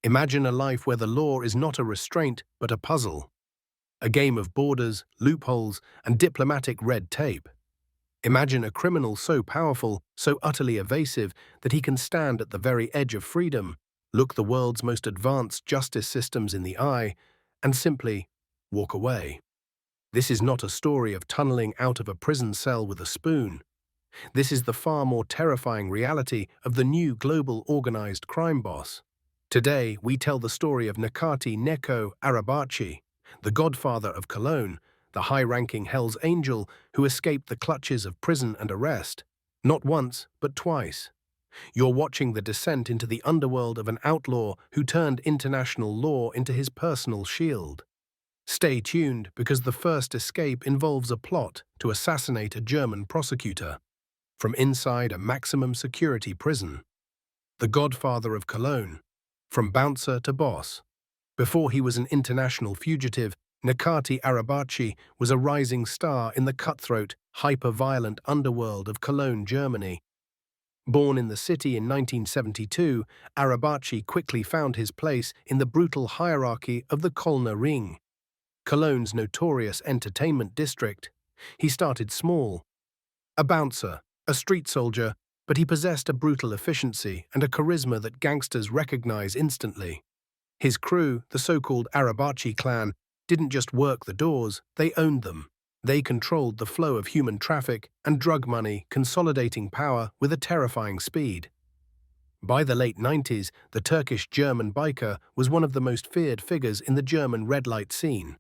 Imagine a life where the law is not a restraint but a puzzle, a game of borders, loopholes, and diplomatic red tape. Imagine a criminal so powerful, so utterly evasive, that he can stand at the very edge of freedom, look the world's most advanced justice systems in the eye, and simply walk away. This is not a story of tunneling out of a prison cell with a spoon. This is the far more terrifying reality of the new global organized crime boss. Today, we tell the story of Necati Arabaci, the godfather of Cologne, the high-ranking Hell's Angel who escaped the clutches of prison and arrest, not once, but twice. You're watching the descent into the underworld of an outlaw who turned international law into his personal shield. Stay tuned, because the first escape involves a plot to assassinate a German prosecutor from inside a maximum security prison. The godfather of Cologne, from bouncer to boss. Before he was an international fugitive, Necati Arabaci was a rising star in the cutthroat, hyper-violent underworld of Cologne, Germany. Born in the city in 1972, Arabaci quickly found his place in the brutal hierarchy of the Kölner Ring, Cologne's notorious entertainment district. He started small, a bouncer, a street soldier, but he possessed a brutal efficiency and a charisma that gangsters recognize instantly. His crew, the so-called Arabaci clan, didn't just work the doors, they owned them. They controlled the flow of human traffic and drug money, consolidating power with a terrifying speed. By the late 90s, the Turkish-German biker was one of the most feared figures in the German red light scene.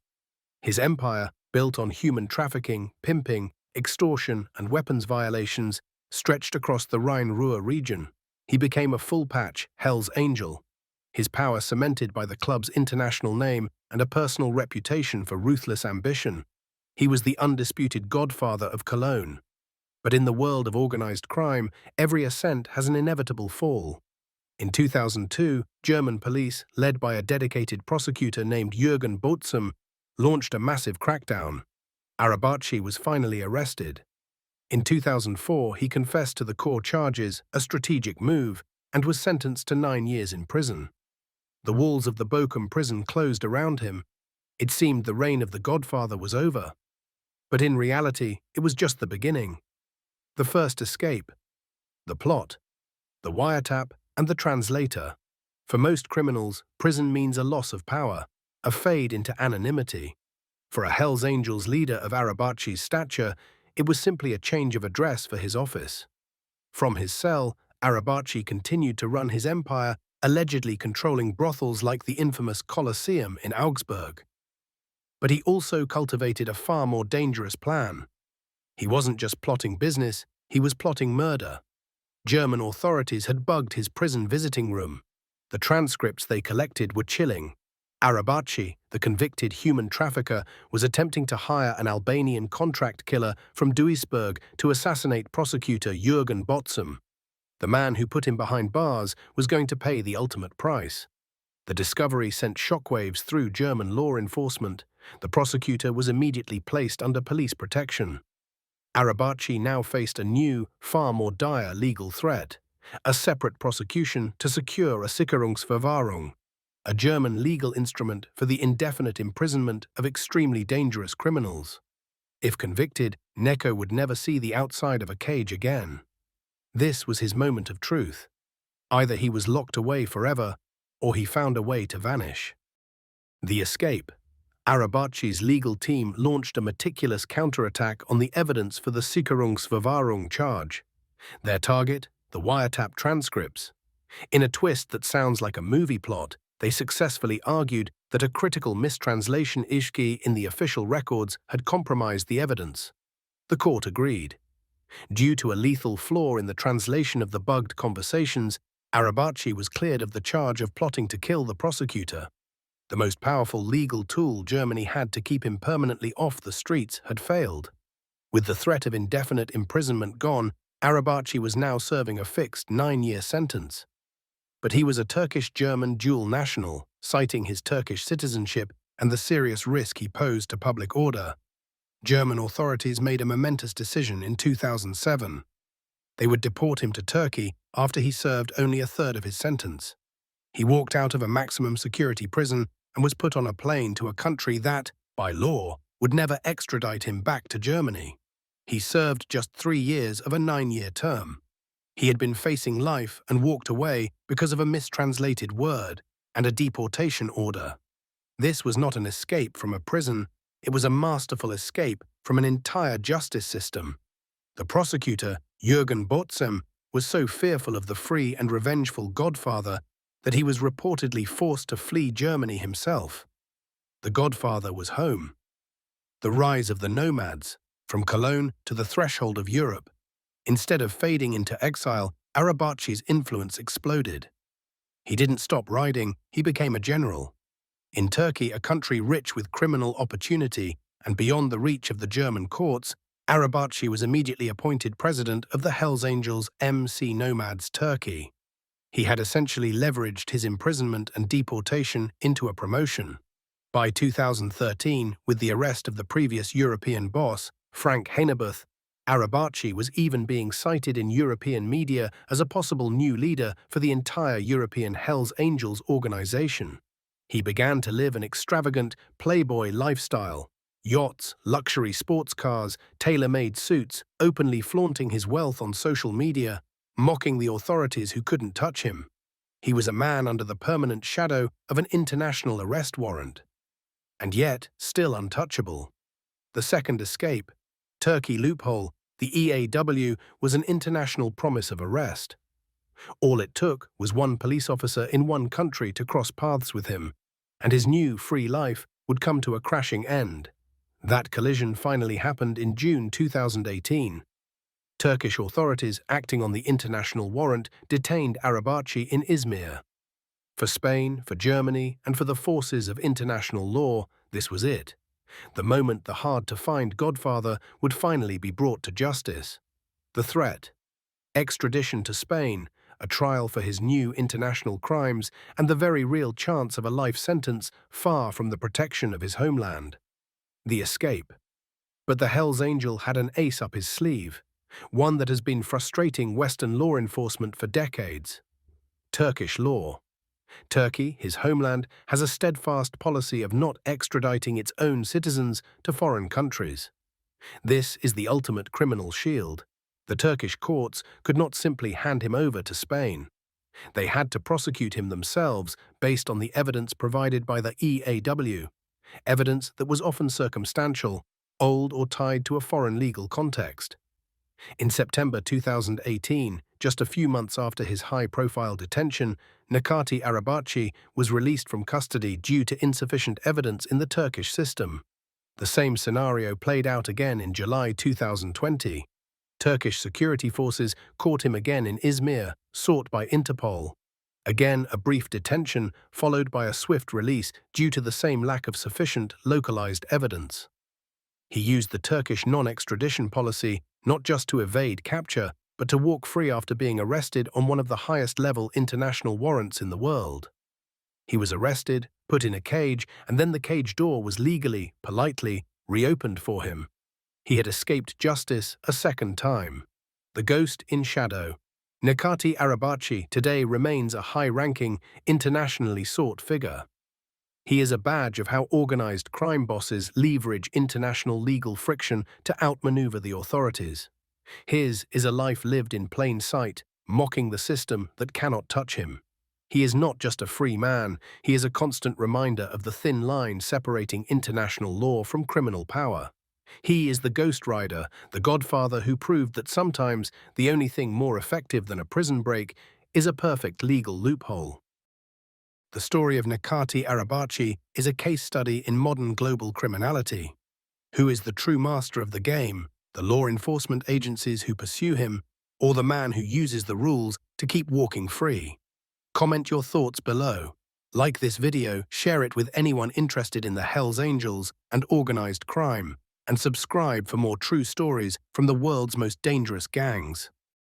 His empire, built on human trafficking, pimping, extortion, and weapons violations, stretched across the Rhine-Ruhr region. He became a full-patch Hell's Angel, his power cemented by the club's international name and a personal reputation for ruthless ambition. He was the undisputed godfather of Cologne. But in the world of organized crime, every ascent has an inevitable fall. In 2002, German police, led by a dedicated prosecutor named Jürgen Botzum, launched a massive crackdown. Arabaci was finally arrested. In 2004, he confessed to the core charges, a strategic move, and was sentenced to 9 years in prison. The walls of the Bochum prison closed around him. It seemed the reign of the Godfather was over. But in reality, it was just the beginning. The first escape, the plot, the wiretap, and the translator. For most criminals, prison means a loss of power, a fade into anonymity. For a Hell's Angels leader of Arabaci's stature, it was simply a change of address for his office. From his cell, Arabaci continued to run his empire, allegedly controlling brothels like the infamous Colosseum in Augsburg. But he also cultivated a far more dangerous plan. He wasn't just plotting business, he was plotting murder. German authorities had bugged his prison visiting room. The transcripts they collected were chilling. Arabaci, the convicted human trafficker, was attempting to hire an Albanian contract killer from Duisburg to assassinate prosecutor Jürgen Botzum. The man who put him behind bars was going to pay the ultimate price. The discovery sent shockwaves through German law enforcement. The prosecutor was immediately placed under police protection. Arabaci now faced a new, far more dire legal threat: a separate prosecution to secure a Sicherungsverwahrung, a German legal instrument for the indefinite imprisonment of extremely dangerous criminals. If convicted, Neko would never see the outside of a cage again. This was his moment of truth. Either he was locked away forever, or he found a way to vanish. The escape. Arabaci's legal team launched a meticulous counterattack on the evidence for the Sicherungsverwahrung charge. Their target? The wiretap transcripts. In a twist that sounds like a movie plot, they successfully argued that a critical mistranslation issue in the official records had compromised the evidence. The court agreed. Due to a lethal flaw in the translation of the bugged conversations, Arabaci was cleared of the charge of plotting to kill the prosecutor. The most powerful legal tool Germany had to keep him permanently off the streets had failed. With the threat of indefinite imprisonment gone, Arabaci was now serving a fixed 9-year sentence. But he was a Turkish-German dual national, citing his Turkish citizenship and the serious risk he posed to public order. German authorities made a momentous decision in 2007. They would deport him to Turkey after he served only a third of his sentence. He walked out of a maximum security prison and was put on a plane to a country that, by law, would never extradite him back to Germany. He served just 3 years of a 9-year term. He had been facing life and walked away because of a mistranslated word and a deportation order. This was not an escape from a prison, it was a masterful escape from an entire justice system. The prosecutor, Jürgen Botzem, was so fearful of the free and revengeful Godfather that he was reportedly forced to flee Germany himself. The Godfather was home. The rise of the nomads, from Cologne to the threshold of Europe. Instead of fading into exile, Arabaci's influence exploded. He didn't stop riding, he became a general. In Turkey, a country rich with criminal opportunity and beyond the reach of the German courts, Arabaci was immediately appointed president of the Hells Angels MC Nomads Turkey. He had essentially leveraged his imprisonment and deportation into a promotion. By 2013, with the arrest of the previous European boss, Frank Hanebuth, Arabaci was even being cited in European media as a possible new leader for the entire European Hells Angels organization. He began to live an extravagant, playboy lifestyle. Yachts, luxury sports cars, tailor-made suits, openly flaunting his wealth on social media, mocking the authorities who couldn't touch him. He was a man under the permanent shadow of an international arrest warrant. And yet, still untouchable. The second escape, Turkey loophole, the EAW, was an international promise of arrest. All it took was one police officer in one country to cross paths with him, and his new, free life would come to a crashing end. That collision finally happened in June 2018. Turkish authorities, acting on the international warrant, detained Arabaci in Izmir. For Spain, for Germany, and for the forces of international law, this was it. The moment the hard-to-find Godfather would finally be brought to justice. The threat: extradition to Spain, a trial for his new international crimes, and the very real chance of a life sentence far from the protection of his homeland. The escape. But the Hells Angel had an ace up his sleeve, one that has been frustrating Western law enforcement for decades. Turkish law. Turkey, his homeland, has a steadfast policy of not extraditing its own citizens to foreign countries. This is the ultimate criminal shield. The Turkish courts could not simply hand him over to Spain. They had to prosecute him themselves based on the evidence provided by the EAW, evidence that was often circumstantial, old or tied to a foreign legal context. In September 2018, just a few months after his high-profile detention, Necati Arabaci was released from custody due to insufficient evidence in the Turkish system. The same scenario played out again in July 2020. Turkish security forces caught him again in Izmir, sought by Interpol. Again, a brief detention followed by a swift release due to the same lack of sufficient, localized evidence. He used the Turkish non-extradition policy not just to evade capture, but to walk free after being arrested on one of the highest-level international warrants in the world. He was arrested, put in a cage, and then the cage door was legally, politely, reopened for him. He had escaped justice a second time. The ghost in shadow. Necati Arabaci today remains a high-ranking, internationally sought figure. He is a badge of how organized crime bosses leverage international legal friction to outmaneuver the authorities. His is a life lived in plain sight, mocking the system that cannot touch him. He is not just a free man, he is a constant reminder of the thin line separating international law from criminal power. He is the Ghost Rider, the Godfather who proved that sometimes the only thing more effective than a prison break is a perfect legal loophole. The story of Necati Arabaci is a case study in modern global criminality. Who is the true master of the game, the law enforcement agencies who pursue him, or the man who uses the rules to keep walking free? Comment your thoughts below. Like this video, share it with anyone interested in the Hells Angels and organized crime, and subscribe for more true stories from the world's most dangerous gangs.